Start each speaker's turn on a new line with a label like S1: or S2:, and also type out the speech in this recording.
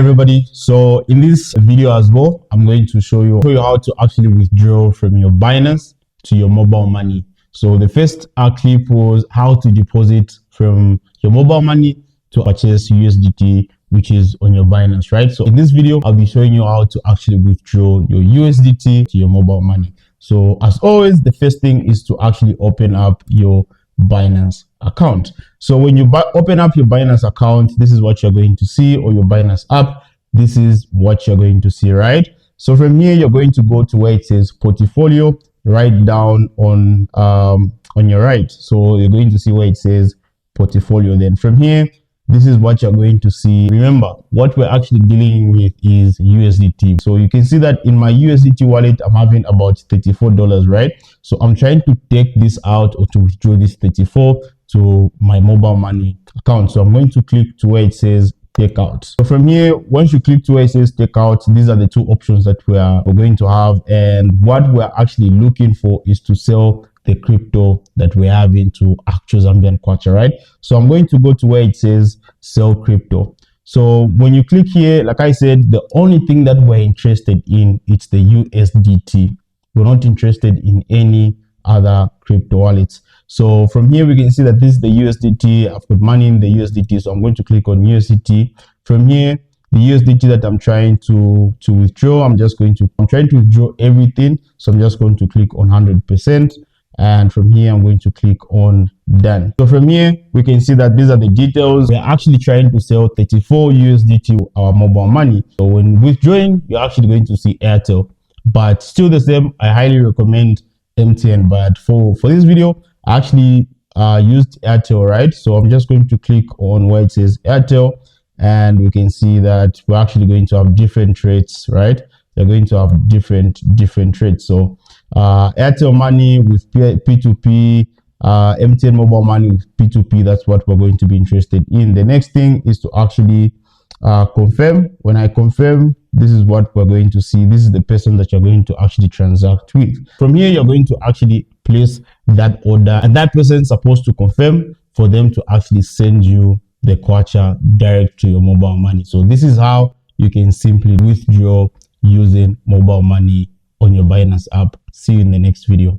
S1: Everybody, so in this video as well, I'm going to show you how to actually withdraw from your Binance to your mobile money. So the first clip was how to deposit from your mobile money to purchase USDT, which is on your Binance, right? So in this video, I'll be showing you how to actually withdraw your USDT to your mobile money. So as always, the first thing is to actually open up your Binance account. So when you open up your Binance account, this is what you're going to see, or your Binance app. This is what you're going to see, right? So from here, you're going to go to where it says portfolio, right down on your right. So you're going to see where it says portfolio. Then from here, this is what you're going to see. Remember, what we're actually dealing with is USDT. So you can see that in my USDT wallet, I'm having about $34, right? So I'm trying to take this out, or to withdraw this 34 to my mobile money account. So I'm going to click to where it says take out. So from here, once you click to where it says take out, these are the two options that we're going to have. And what we're actually looking for is to sell the crypto that we have into actual Zambian Kwacha, right? So I'm going to go to where it says sell crypto. So when you click here, like I said, the only thing that we're interested in, it's the USDT. We're not interested in any other crypto wallets. So from here, we can see that this is the USDT. I've got money in the USDT. So I'm going to click on USDT. From here, the USDT that I'm trying to withdraw, I'm trying to withdraw everything. So I'm just going to click on 100%. And from here, I'm going to click on done. So from here, we can see that these are the details. We're actually trying to sell 34 USDT our mobile money. So when withdrawing, you're actually going to see Airtel, but still the same. I highly recommend MTN, but for this video, I actually used Airtel, right? So I'm just going to click on where it says Airtel, and we can see that we're actually going to have different rates, right? They're going to have different rates. So Airtel Money with P2P, MTN Mobile Money with P2P, that's what we're going to be interested in. The next thing is to actually confirm. When I confirm, this is what we're going to see. This is the person that you're going to actually transact with. From here, you're going to actually place that order, and that person is supposed to confirm for them to actually send you the Kwacha direct to your mobile money. So this is how you can simply withdraw using mobile money on your Binance app. See you in the next video.